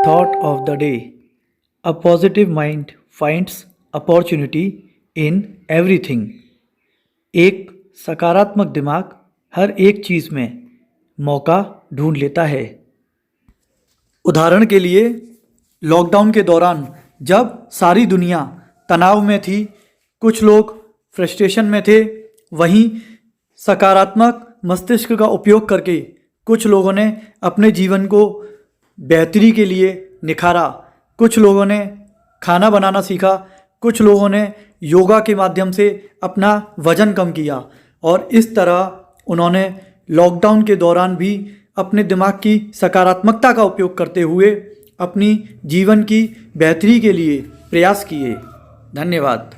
Thought of the day. A positive mind finds opportunity in everything. एक सकारात्मक दिमाग हर एक चीज़ में मौका ढूंढ लेता है। उदाहरण के लिए लॉकडाउन के दौरान जब सारी दुनिया तनाव में थी, कुछ लोग फ्रस्ट्रेशन में थे, वहीं सकारात्मक मस्तिष्क का उपयोग करके कुछ लोगों ने अपने जीवन को बेहतरी के लिए निखारा। कुछ लोगों ने खाना बनाना सीखा, कुछ लोगों ने योगा के माध्यम से अपना वज़न कम किया और इस तरह उन्होंने लॉकडाउन के दौरान भी अपने दिमाग की सकारात्मकता का उपयोग करते हुए अपनी जीवन की बेहतरी के लिए प्रयास किए। धन्यवाद।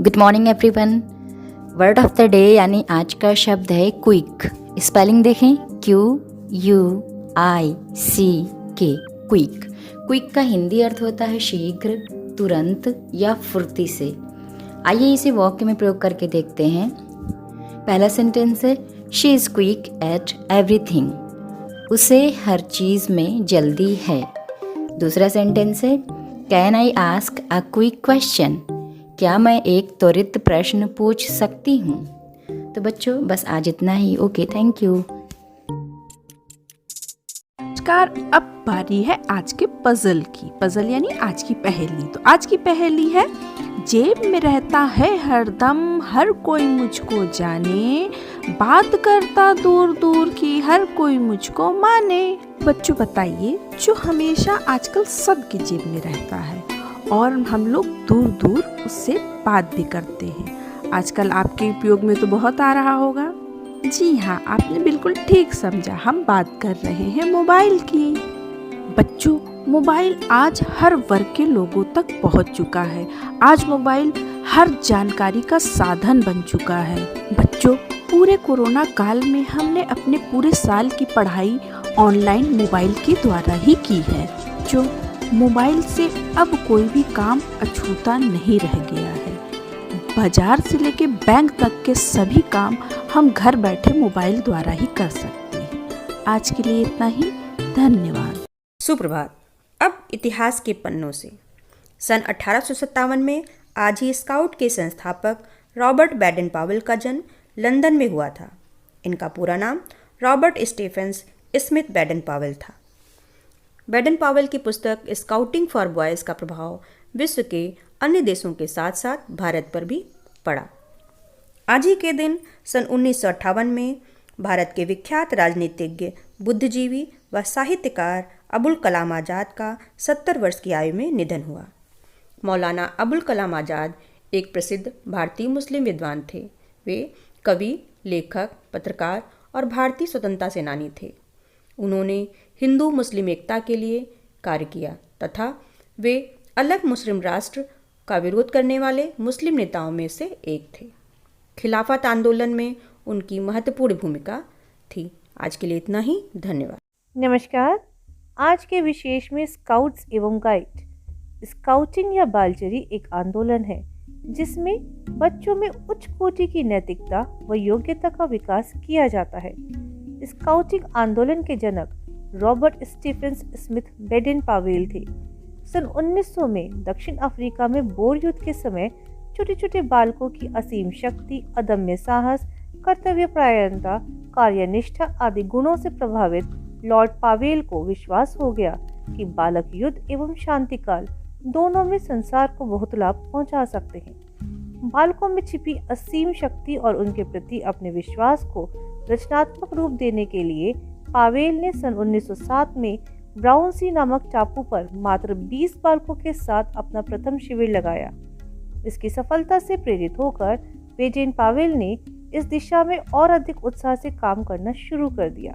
Good morning everyone. Word of the day यानी आज का शब्द है क्विक। स्पेलिंग देखें, QUICK, क्विक। क्विक का हिंदी अर्थ होता है शीघ्र, तुरंत या फुर्ती से। आइए इसे वाक्य में प्रयोग करके देखते हैं। पहला सेंटेंस है she is quick at everything, उसे हर चीज़ में जल्दी है। दूसरा सेंटेंस है can I ask a quick question, क्या मैं एक त्वरित प्रश्न पूछ सकती हूँ। तो बच्चों बस आज इतना ही। Okay, thank you. नमस्कार। अब बारी है आज के पजल की। पजल यानी आज की पहेली। तो आज की पहेली है जेब में रहता है हरदम, हर कोई मुझको जाने, बात करता दूर दूर की, हर कोई मुझको माने। बच्चों बताइए, जो हमेशा आजकल सबकी जेब में रहता है और हम लोग दूर दूर उससे बात भी करते हैं। आजकल आपके उपयोग में तो बहुत आ रहा होगा। जी हाँ, आपने बिल्कुल ठीक समझा, हम बात कर रहे हैं मोबाइल की। बच्चों, मोबाइल आज हर वर्ग के लोगों तक पहुंच चुका है। आज मोबाइल हर जानकारी का साधन बन चुका है। बच्चों, पूरे कोरोना काल में हमने अपने पूरे साल की पढ़ाई ऑनलाइन मोबाइल के द्वारा ही की है। जो मोबाइल से अब कोई भी काम अछूता नहीं रह गया है। बाजार से लेके बैंक तक के सभी काम हम घर बैठे मोबाइल द्वारा ही कर सकते हैं। आज के लिए इतना ही। धन्यवाद। सुप्रभात। अब इतिहास के पन्नों से। सन 1857 में आज ही स्काउट के संस्थापक रॉबर्ट बैडन पावेल का जन्म लंदन में हुआ था। इनका पूरा नाम Robert Stephens Smith Baden Powell था। बैडन पावेल की पुस्तक स्काउटिंग फॉर बॉयज़ का प्रभाव विश्व के अन्य देशों के साथ साथ भारत पर भी पड़ा। आज ही के दिन सन 1958 में भारत के विख्यात राजनीतिज्ञ, बुद्धिजीवी व साहित्यकार अबुल कलाम आज़ाद का 70 वर्ष की आयु में निधन हुआ। मौलाना अबुल कलाम आज़ाद एक प्रसिद्ध भारतीय मुस्लिम विद्वान थे। वे कवि, लेखक, पत्रकार और भारतीय स्वतंत्रता सेनानी थे। उन्होंने हिंदू मुस्लिम एकता के लिए कार्य किया तथा वे अलग मुस्लिम राष्ट्र का विरोध करने वाले मुस्लिम नेताओं में से एक थे। खिलाफत आंदोलन में उनकी महत्वपूर्ण भूमिका थी। आज के लिए इतना ही। धन्यवाद। नमस्कार। आज के विशेष में स्काउट्स एवं गाइड। स्काउटिंग या बालचरी एक आंदोलन है जिसमें बच्चों में उच्च कोटि की नैतिकता व योग्यता का विकास किया जाता है। स्काउटिंग आंदोलन के जनक Robert Stephens Smith Baden Powell थे। सन 1900 में दक्षिण अफ्रीका में बोर युद्ध के समय छोटे छोटे बालकों की असीम शक्ति, अदम्य साहस, कर्तव्यपरायणता, कार्यनिष्ठा आदि गुणों से प्रभावित लॉर्ड पावेल को विश्वास हो गया कि बालक युद्ध एवं शांतिकाल दोनों में संसार को बहुत लाभ पहुंचा सकते हैं। बालकों में छिपी असीम शक्ति और उनके प्रति अपने विश्वास को रचनात्मक रूप देने के लिए पावेल ने सन 1907 में ब्राउनसी नामक टापू पर मात्र 20 बालकों के साथ अपना प्रथम शिविर लगाया। इसकी सफलता से प्रेरित होकर बैडन पावेल ने इस दिशा में और अधिक उत्साह से काम करना शुरू कर दिया।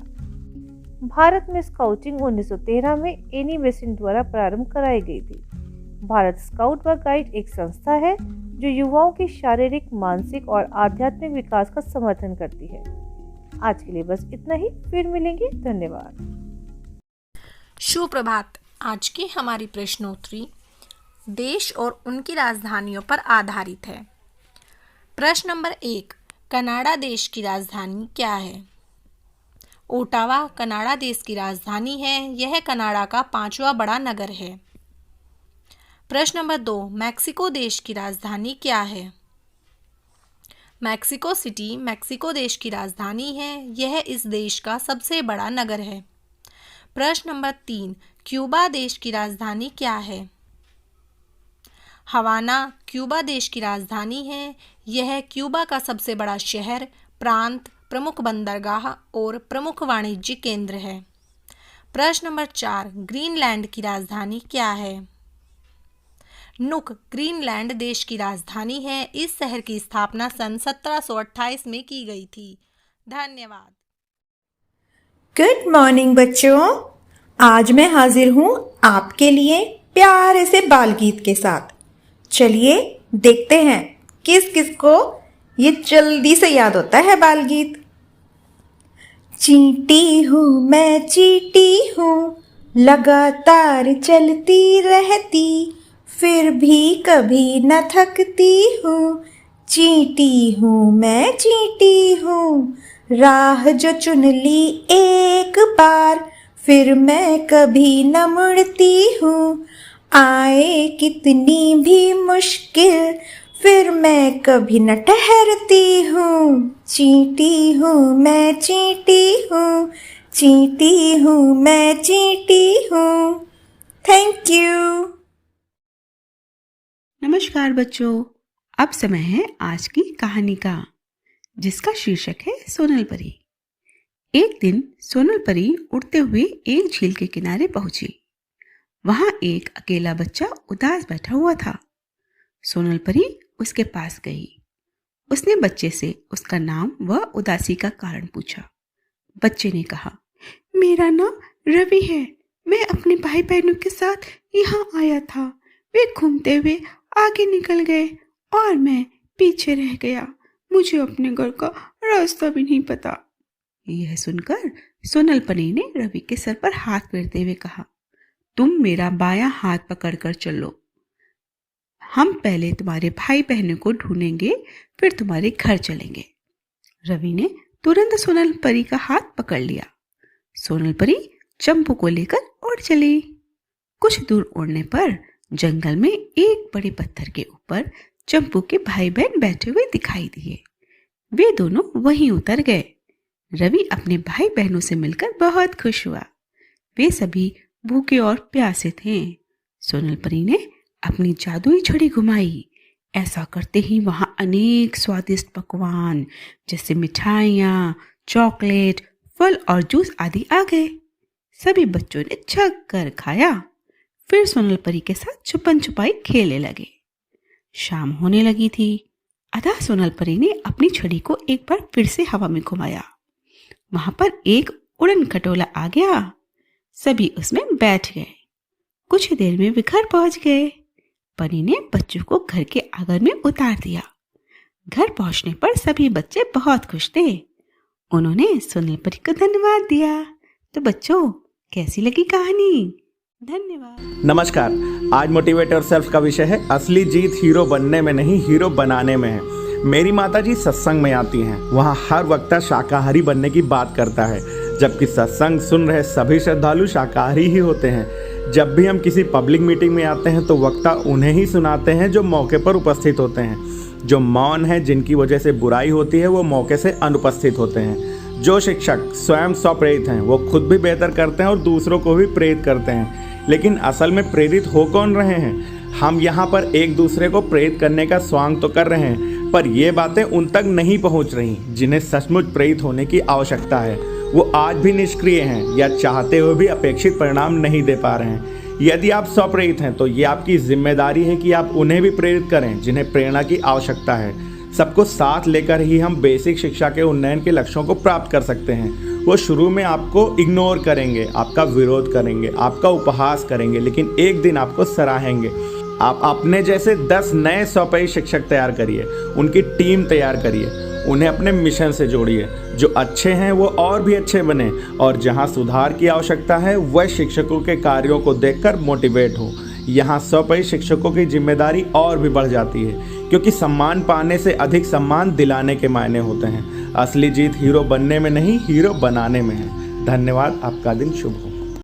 भारत में स्काउटिंग 1913 में एनी बेसेंट द्वारा प्रारंभ कराई गई थी। भारत स्काउट व गाइड एक संस्था है जो युवाओं के शारीरिक, मानसिक और आध्यात्मिक विकास का समर्थन करती है। आज के लिए बस इतना ही, फिर मिलेंगे। धन्यवाद। सुप्रभात। आज की हमारी प्रश्नोत्तरी देश और उनकी राजधानियों पर आधारित है। प्रश्न नंबर 1, कनाडा देश की राजधानी क्या है? ओटावा कनाडा देश की राजधानी है। यह कनाडा का 5वां बड़ा नगर है। प्रश्न नंबर 2, मैक्सिको देश की राजधानी क्या है? मैक्सिको सिटी मैक्सिको देश की राजधानी है। यह इस देश का सबसे बड़ा नगर है। प्रश्न नंबर 3, क्यूबा देश की राजधानी क्या है? हवाना क्यूबा देश की राजधानी है। यह क्यूबा का सबसे बड़ा शहर, प्रांत, प्रमुख बंदरगाह और प्रमुख वाणिज्यिक केंद्र है। प्रश्न नंबर 4, ग्रीनलैंड की राजधानी क्या है? नुक ग्रीनलैंड देश की राजधानी है। इस शहर की स्थापना सन 1728 में की गई थी। धन्यवाद। गुड मॉर्निंग बच्चों, आज मैं हाजिर हूँ आपके लिए प्यारे से बाल गीत के साथ। चलिए देखते हैं किस किस को ये जल्दी से याद होता है बाल गीत। चींटी हूँ मैं चींटी हूँ, लगातार चलती रहती, फिर भी कभी न थकती हूँ। चींटी हूँ मैं चींटी हूँ, राह जो चुन ली एक बार, फिर मैं कभी न मुड़ती हूँ। आए कितनी भी मुश्किल, फिर मैं कभी न ठहरती हूँ। चींटी हूँ मैं चींटी हूँ, चींटी हूँ मैं चींटी हूँ। Thank you. नमस्कार बच्चों, अब समय है आज की कहानी का, जिसका शीर्षक है सोनल परी। एक दिन सोनल परी उड़ते हुए एक झील के किनारे पहुंची। वहां एक अकेला बच्चा उदास बैठा हुआ था। सोनल परी उसके पास गई। उसने बच्चे से उसका नाम व उदासी का कारण पूछा। बच्चे ने कहा, मेरा नाम रवि है। मैं अपने भाई बहनों के साथ यहाँ आया था। वे घूमते हुए आगे निकल गए और मैं पीछे रह गया। मुझे अपने घर का रास्ता भी नहीं पता। यह सुनकर सोनल परी ने रवि के सर पर हाथ फेरते हुए कहा, तुम मेरा बायां हाथ पकड़कर चलो। हम पहले तुम्हारे भाई बहनों को ढूंढेंगे, फिर तुम्हारे घर चलेंगे। रवि ने तुरंत सोनल परी का हाथ पकड़ लिया। सोनल परी चंपू को लेकर उड़ चली। कुछ दूर उड़ने पर जंगल में एक बड़े पत्थर के ऊपर चंपू के भाई बहन बैठे हुए दिखाई दिए। वे दोनों वहीं उतर गए। रवि अपने भाई बहनों से मिलकर बहुत खुश हुआ। वे सभी भूखे और प्यासे थे। सोनल परी ने अपनी जादुई छड़ी घुमाई। ऐसा करते ही वहां अनेक स्वादिष्ट पकवान जैसे मिठाइयाँ, चॉकलेट, फल और जूस आदि आ गए। सभी बच्चों ने छक कर खाया। फिर सोनल परी के साथ छुपन छुपाई खेलने लगे। शाम होने लगी थी। अतः सोनल परी ने अपनी छड़ी को एक बार फिर से हवा में घुमाया। वहां पर एक उड़न खटोला आ गया। सभी उसमें बैठ गए। कुछ देर में वे घर पहुंच गए। परी ने बच्चों को घर के आंगन में उतार दिया। घर पहुंचने पर सभी बच्चे बहुत खुश थे। उन्होंने सोनल परी को धन्यवाद दिया। तो बच्चों, कैसी लगी कहानी? धन्यवाद। नमस्कार, आज मोटिवेट योरसेल्फ का विषय है असली जीत हीरो बनने में नहीं, हीरो बनाने में है। मेरी माता जी सत्संग में आती हैं। वहाँ हर वक्ता शाकाहारी बनने की बात करता है, जबकि सत्संग सुन रहे सभी श्रद्धालु शाकाहारी ही होते हैं। जब भी हम किसी पब्लिक मीटिंग में आते हैं तो वक्ता उन्हें ही सुनाते हैं जो मौके पर उपस्थित होते हैं। जो मौन है, जिनकी वजह से बुराई होती है, वो मौके से अनुपस्थित होते हैं। जो शिक्षक स्वयं स्वप्रेरित हैं, वो खुद भी बेहतर करते हैं और दूसरों को भी प्रेरित करते हैं। लेकिन असल में प्रेरित हो कौन रहे हैं? हम यहाँ पर एक दूसरे को प्रेरित करने का स्वांग तो कर रहे हैं, पर ये बातें उन तक नहीं पहुँच रही जिन्हें सचमुच प्रेरित होने की आवश्यकता है। वो आज भी निष्क्रिय हैं या चाहते हुए भी अपेक्षित परिणाम नहीं दे पा रहे हैं। यदि आप स्वप्रेरित हैं तो ये आपकी जिम्मेदारी है कि आप उन्हें भी प्रेरित करें जिन्हें प्रेरणा की आवश्यकता है। सबको साथ लेकर ही हम बेसिक शिक्षा के उन्नयन के लक्ष्यों को प्राप्त कर सकते हैं। वो शुरू में आपको इग्नोर करेंगे, आपका विरोध करेंगे, आपका उपहास करेंगे, लेकिन एक दिन आपको सराहेंगे। आप अपने जैसे 10 नए स्वप्रेरित शिक्षक तैयार करिए, उनकी टीम तैयार करिए, उन्हें अपने मिशन से जोड़िए। जो अच्छे हैं वो और भी अच्छे बने, और जहां सुधार की आवश्यकता है वह शिक्षकों के कार्यों को देखकर मोटिवेट हो। यहाँ स्वप्रेरित शिक्षकों की जिम्मेदारी और भी बढ़ जाती है। क्योंकि सम्मान पाने से अधिक सम्मान दिलाने के मायने होते हैं। असली जीत हीरो बनने में नहीं, हीरो बनाने में है। धन्यवाद। आपका दिन शुभ हो।